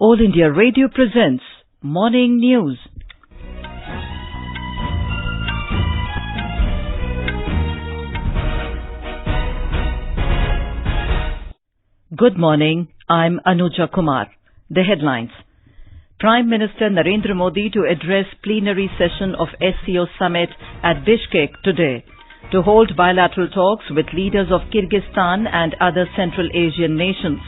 All India Radio presents Morning News. Good morning, I'm Anuja Kumar. The headlines. Prime Minister Narendra Modi to address plenary session of SCO Summit at Bishkek today to hold bilateral talks with leaders of Kyrgyzstan and other Central Asian nations.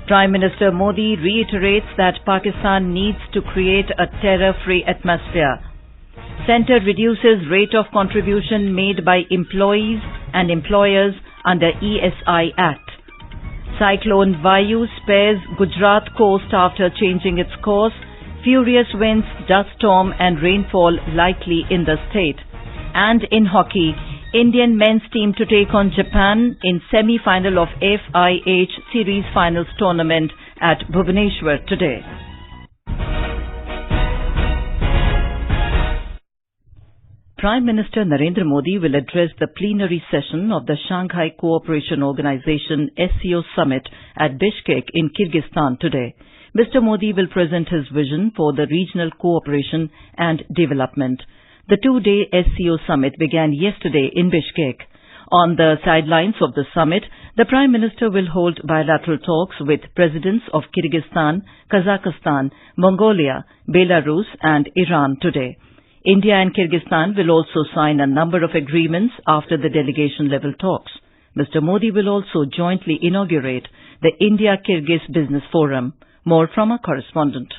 Prime Minister Modi reiterates that Pakistan needs to create a terror-free atmosphere. Centre reduces rate of contribution made by employees and employers under ESI Act. Cyclone Vayu spares Gujarat coast after changing its course. Furious winds, dust storm and rainfall likely in the state. And in hockey, Indian men's team to take on Japan in semi-final of FIH Series Finals tournament at Bhubaneshwar today. Prime Minister Narendra Modi will address the plenary session of the Shanghai Cooperation Organization SCO Summit at Bishkek in Kyrgyzstan today. Mr. Modi will present his vision for the regional cooperation and development. The two-day SCO Summit began yesterday in Bishkek. On the sidelines of the summit, the Prime Minister will hold bilateral talks with presidents of Kyrgyzstan, Kazakhstan, Mongolia, Belarus and Iran today. India and Kyrgyzstan will also sign a number of agreements after the delegation-level talks. Mr. Modi will also jointly inaugurate the India-Kyrgyz Business Forum. More from our correspondent.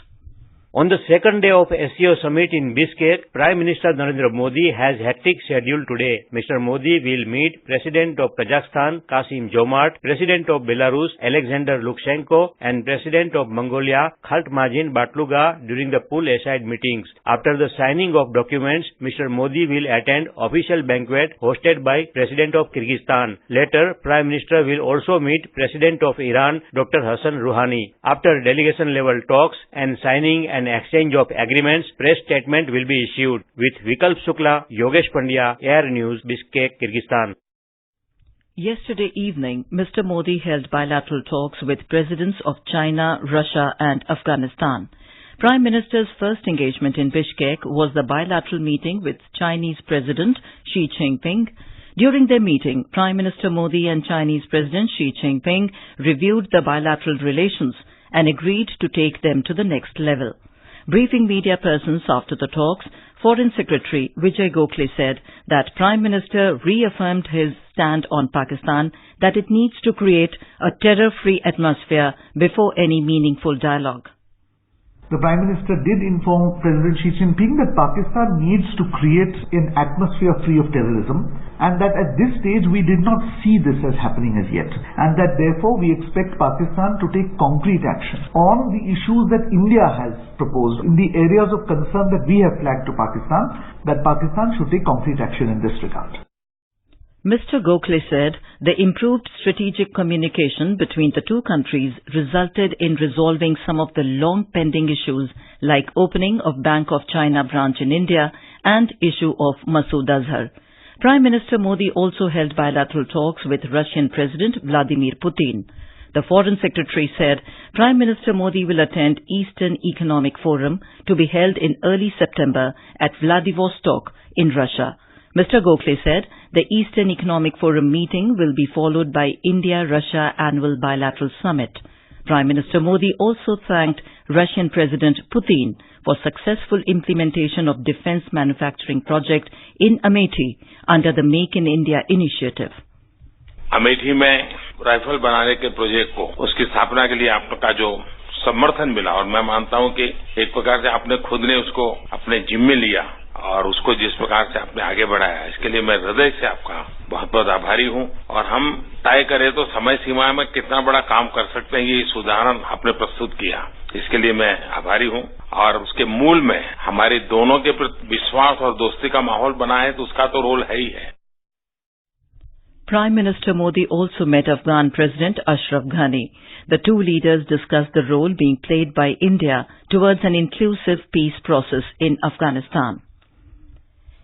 On the second day of SCO Summit in Bishkek, Prime Minister Narendra Modi has hectic schedule today. Mr. Modi will meet President of Kazakhstan, Kassym-Jomart, President of Belarus, Alexander Lukashenko, and President of Mongolia, Khaltmazin Batluga during the pool-aside meetings. After the signing of documents, Mr. Modi will attend official banquet hosted by President of Kyrgyzstan. Later, Prime Minister will also meet President of Iran, Dr. Hassan Rouhani. After delegation-level talks and signing and exchange of agreements, press statement will be issued. With Vikalp Shukla, Yogesh Pandya, Air News, Bishkek, Kyrgyzstan. Yesterday evening, Mr. Modi held bilateral talks with presidents of China, Russia and Afghanistan. Prime Minister's first engagement in Bishkek was the bilateral meeting with Chinese President Xi Jinping. During their meeting, Prime Minister Modi and Chinese President Xi Jinping reviewed the bilateral relations and agreed to take them to the next level. Briefing media persons after the talks, Foreign Secretary Vijay Gokhale said that Prime Minister reaffirmed his stand on Pakistan that it needs to create a terror-free atmosphere before any meaningful dialogue. The Prime Minister did inform President Xi Jinping that Pakistan needs to create an atmosphere free of terrorism and that at this stage we did not see this as happening as yet, and that therefore we expect Pakistan to take concrete action on the issues that India has proposed in the areas of concern that we have flagged to Pakistan, that Pakistan should take concrete action in this regard. Mr. Gokhale said the improved strategic communication between the two countries resulted in resolving some of the long-pending issues like opening of Bank of China branch in India and issue of Masood Azhar. Prime Minister Modi also held bilateral talks with Russian President Vladimir Putin. The Foreign Secretary said Prime Minister Modi will attend Eastern Economic Forum to be held in early September at Vladivostok in Russia. Mr. Gokhale said the Eastern Economic Forum meeting will be followed by India-Russia Annual Bilateral Summit. Prime Minister Modi also thanked Russian President Putin for successful implementation of defense manufacturing project in Amethi under the Make in India initiative. Amethi में rifle बनाने के project को उसकी स्थापना के लिए आपका जो समर्थन मिला और मैं मानता हूं कि एक प्रकार से आपने खुद ने उसको अपने जिम्मे लिया और उसको जिस प्रकार से आपने आगे बढ़ाया, इसके लिए मैं हृदय से आपका बहुत बहुत आभारी हूं। और हम तय करें तो समय सीमा में कितना बड़ा काम कर सकते हैं, ये इस उदाहरण आपने प्रस्तुत किया, इसके लिए मैं आभारी हूं। और उसके मूल में हमारे दोनों के प्रति विश्वास और दोस्ती का माहौल बना है, तो उसका तो रोल है ही है। Prime Minister Modi also met Afghan President Ashraf Ghani. The two leaders discussed the role being played by India towards an inclusive peace process in Afghanistan.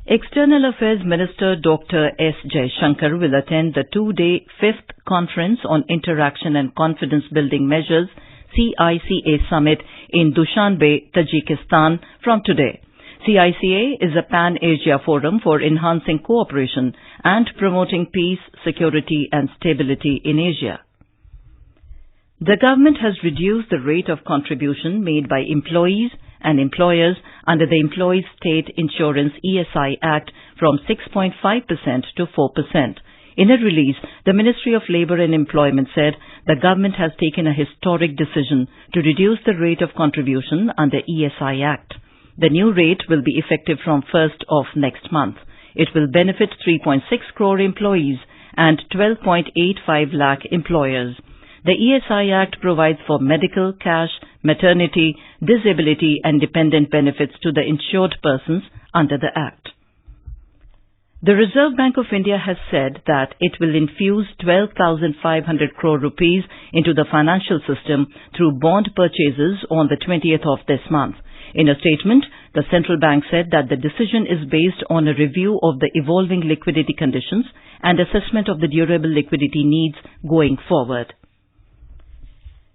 External Affairs Minister Dr. S. Jaishankar will attend the two-day 5th Conference on Interaction and Confidence Building Measures CICA Summit in Dushanbe, Tajikistan from today. CICA is a pan-Asia forum for enhancing cooperation and promoting peace, security and stability in Asia. The government has reduced the rate of contribution made by employees and employers under the Employees State Insurance ESI Act from 6.5% to 4%. In a release, the Ministry of Labour and Employment said the government has taken a historic decision to reduce the rate of contribution under ESI Act. The new rate will be effective from 1st of next month. It will benefit 3.6 crore employees and 12.85 lakh employers. The ESI Act provides for medical, cash, maternity, disability and dependent benefits to the insured persons under the Act. The Reserve Bank of India has said that it will infuse 12,500 crore rupees into the financial system through bond purchases on the 20th of this month. In a statement, the central bank said that the decision is based on a review of the evolving liquidity conditions and assessment of the durable liquidity needs going forward.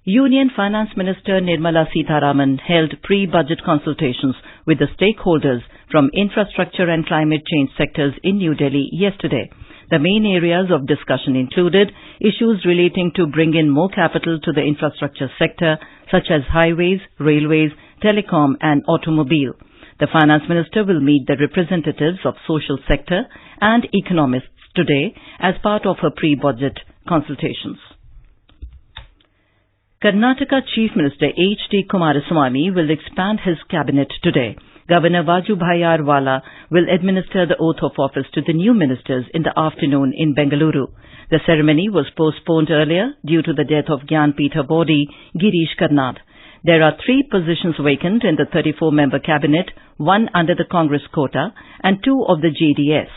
Union Finance Minister Nirmala Sitharaman held pre-budget consultations with the stakeholders from infrastructure and climate change sectors in New Delhi yesterday. The main areas of discussion included issues relating to bring in more capital to the infrastructure sector, such as highways, railways, telecom and automobile. The finance minister will meet the representatives of social sector and economists today as part of her pre-budget consultations. Karnataka Chief Minister H.D. Kumaraswamy will expand his cabinet today. Governor Vajubhai Wala will administer the oath of office to the new ministers in the afternoon in Bengaluru. The ceremony was postponed earlier due to the death of Gyanpitha body Girish Karnad. There are 3 positions vacant in the 34-member cabinet, 1 under the Congress quota and 2 of the JDS.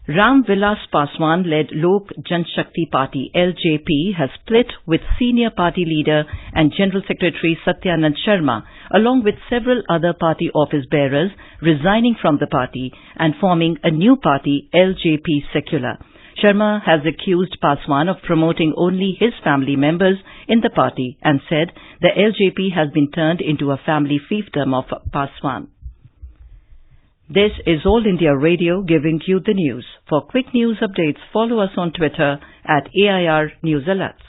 Ram Vilas Paswan-led Lok Janshakti Party LJP has split with senior party leader and General Secretary Satyanand Sharma, along with several other party office bearers, resigning from the party and forming a new party, LJP Secular. Sharma has accused Paswan of promoting only his family members in the party and said the LJP has been turned into a family fiefdom of Paswan. This is All India Radio giving you the news. For quick news updates, follow us on Twitter at AIR News Alerts.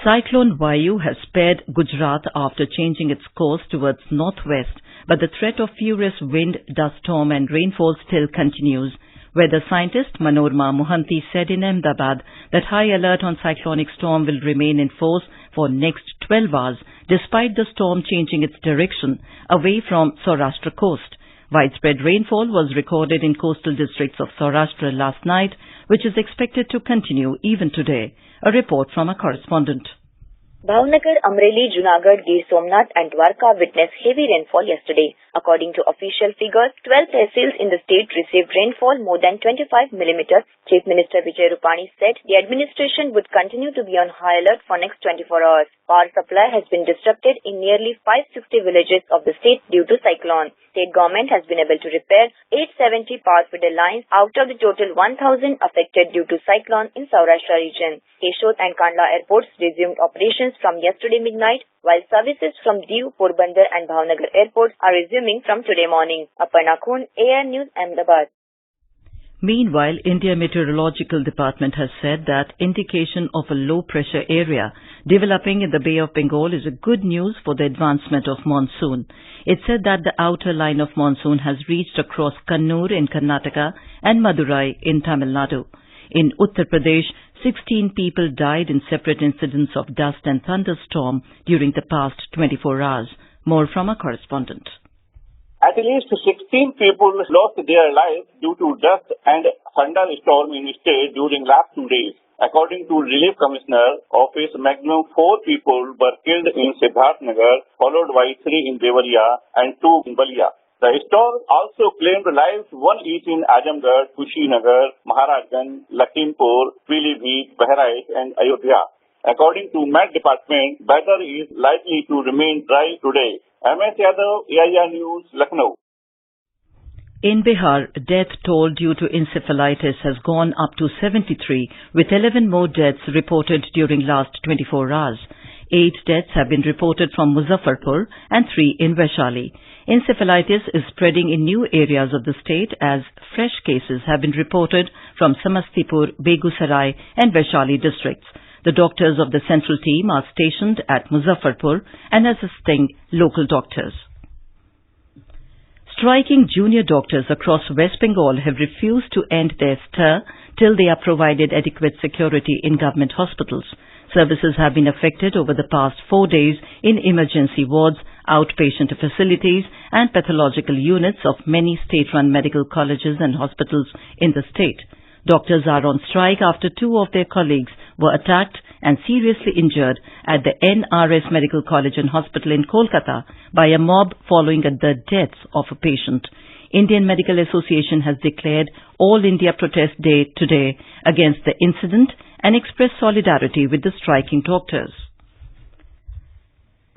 Cyclone Vayu has spared Gujarat after changing its course towards northwest, but the threat of furious wind, dust storm and rainfall still continues. Weather scientist Manorma Mohanty said in Ahmedabad that high alert on cyclonic storm will remain in force for next 12 hours, despite the storm changing its direction away from Saurashtra coast. Widespread rainfall was recorded in coastal districts of Saurashtra last night, which is expected to continue even today. A report from a correspondent. Bhavnagar, Amreli, Junagadh, Gir Somnath and Dwarka witnessed heavy rainfall yesterday. According to official figures, 12 tehsils in the state received rainfall more than 25 millimeters. Chief Minister Vijay Rupani said the administration would continue to be on high alert for next 24 hours. Power supply has been disrupted in nearly 560 villages of the state due to cyclone. State government has been able to repair 870 power feeder lines out of the total 1,000 affected due to cyclone in Saurashtra region. Keshod and Kandla airports resumed operations from yesterday midnight, while services from Diu, Porbandar and Bhavnagar airports are resuming from today morning. Aparna Khun, AIR News, Ahmedabad. Meanwhile, India Meteorological Department has said that indication of a low-pressure area developing in the Bay of Bengal is a good news for the advancement of monsoon. It said that the outer line of monsoon has reached across Kannur in Karnataka and Madurai in Tamil Nadu. In Uttar Pradesh, 16 people died in separate incidents of dust and thunderstorm during the past 24 hours. More from a correspondent. At least 16 people lost their lives due to dust and thunderstorm in the state during last 2 days. According to Relief Commissioner Office, maximum 4 people were killed in Siddharthnagar, followed by 3 in Devariya and 2 in Balia. The storm also claimed lives, 1 each in Azamgarh, Kushinagar, Maharajganj, Lakhimpur, Pilibhit, Bahraich and Ayodhya. According to Met Department, weather is likely to remain dry today. MS Yadav, AIR News, Lucknow. In Bihar, death toll due to encephalitis has gone up to 73, with 11 more deaths reported during last 24 hours. 8 deaths have been reported from Muzaffarpur and 3 in Vaishali. Encephalitis is spreading in new areas of the state as fresh cases have been reported from Samastipur, Begusarai and Vaishali districts. The doctors of the central team are stationed at Muzaffarpur and assisting local doctors. Striking junior doctors across West Bengal have refused to end their stir till they are provided adequate security in government hospitals. Services have been affected over the past 4 days in emergency wards, outpatient facilities and pathological units of many state-run medical colleges and hospitals in the state. Doctors are on strike after 2 of their colleagues were attacked and seriously injured at the NRS Medical College and Hospital in Kolkata by a mob following the deaths of a patient. Indian Medical Association has declared All India Protest Day today against the incident and expressed solidarity with the striking doctors.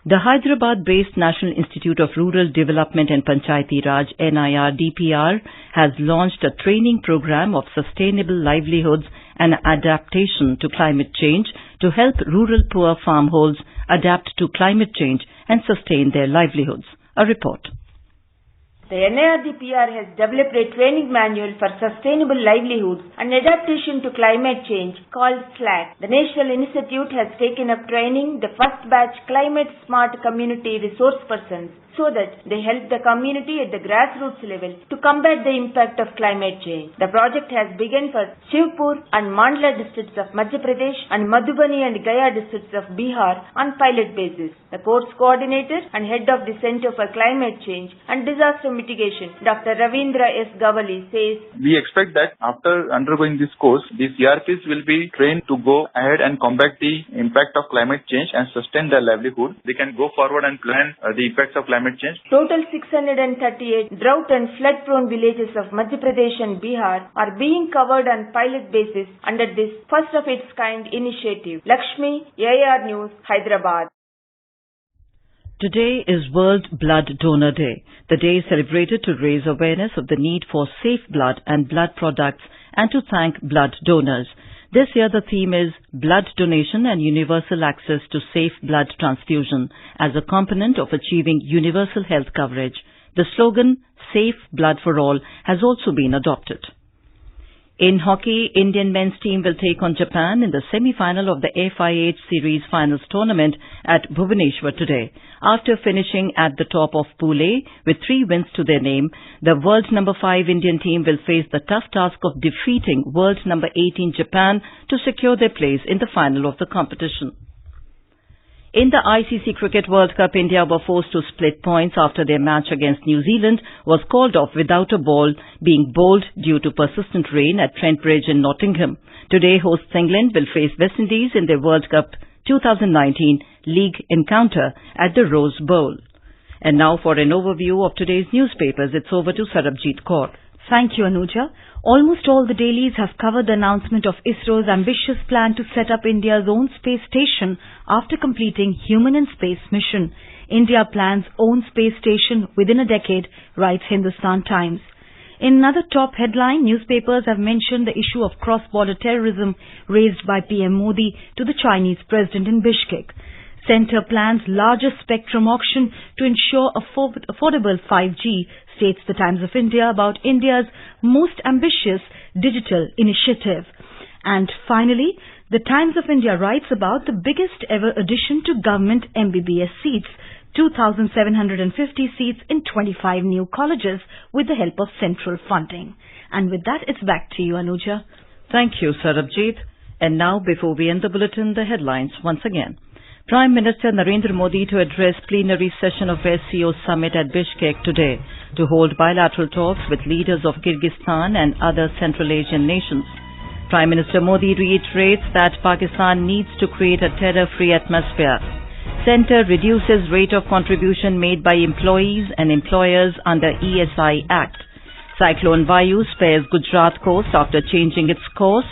The Hyderabad-based National Institute of Rural Development and Panchayati Raj (NIRDPR) has launched a training program of sustainable livelihoods and adaptation to climate change to help rural poor farmholds adapt to climate change and sustain their livelihoods. A report. The NIRDPR has developed a training manual for sustainable livelihoods and adaptation to climate change called SLAC. The National Institute has taken up training the first batch climate smart community resource persons so that they help the community at the grassroots level to combat the impact of climate change. The project has begun for Shivpur and Mandla districts of Madhya Pradesh and Madhubani and Gaya districts of Bihar on pilot basis. The course coordinator and head of the Center for Climate Change and Disaster Mitigation, Dr. Ravindra S. Gavali, says, "We expect that after undergoing this course, the CRPs will be trained to go ahead and combat the impact of climate change and sustain their livelihood. They can go forward and plan the effects of climate change." Total 638 drought and flood-prone villages of Madhya Pradesh and Bihar are being covered on pilot basis under this first-of-its-kind initiative. Lakshmi, AR News, Hyderabad. Today is World Blood Donor Day. The day is celebrated to raise awareness of the need for safe blood and blood products and to thank blood donors. This year the theme is Blood Donation and Universal Access to Safe Blood Transfusion as a component of achieving universal health coverage. The slogan, Safe Blood for All, has also been adopted. In hockey, Indian men's team will take on Japan in the semi-final of the FIH Series Finals tournament at Bhubaneshwar today. After finishing at the top of Pool A with 3 wins to their name, the world number 5 Indian team will face the tough task of defeating world number 18 Japan to secure their place in the final of the competition. In the ICC Cricket World Cup, India were forced to split points after their match against New Zealand was called off without a ball being bowled due to persistent rain at Trent Bridge in Nottingham. Today, hosts England will face West Indies in their World Cup 2019 league encounter at the Rose Bowl. And now for an overview of today's newspapers, it's over to Sarabjit Kaur. Thank you, Anuja. Almost all the dailies have covered the announcement of ISRO's ambitious plan to set up India's own space station after completing Human in Space mission. India plans own space station within a decade, writes Hindustan Times. In another top headline, newspapers have mentioned the issue of cross-border terrorism raised by PM Modi to the Chinese president in Bishkek. Centre plans largest spectrum auction to ensure affordable 5G, states the Times of India about India's most ambitious digital initiative. And finally, the Times of India writes about the biggest ever addition to government MBBS seats, 2,750 seats in 25 new colleges with the help of central funding. And with that, it's back to you, Anuja. Thank you, Sarabjit. And now, before we end the bulletin, the headlines once again. Prime Minister Narendra Modi to address plenary session of SCO Summit at Bishkek today to hold bilateral talks with leaders of Kyrgyzstan and other Central Asian nations. Prime Minister Modi reiterates that Pakistan needs to create a terror-free atmosphere. Centre reduces rate of contribution made by employees and employers under ESI Act. Cyclone Vayu spares Gujarat coast after changing its course.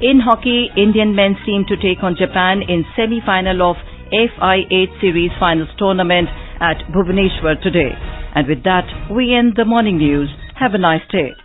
In hockey, Indian men's team to take on Japan in semi-final of FIH Series Finals tournament at Bhubaneshwar today. And with that, we end the morning news. Have a nice day.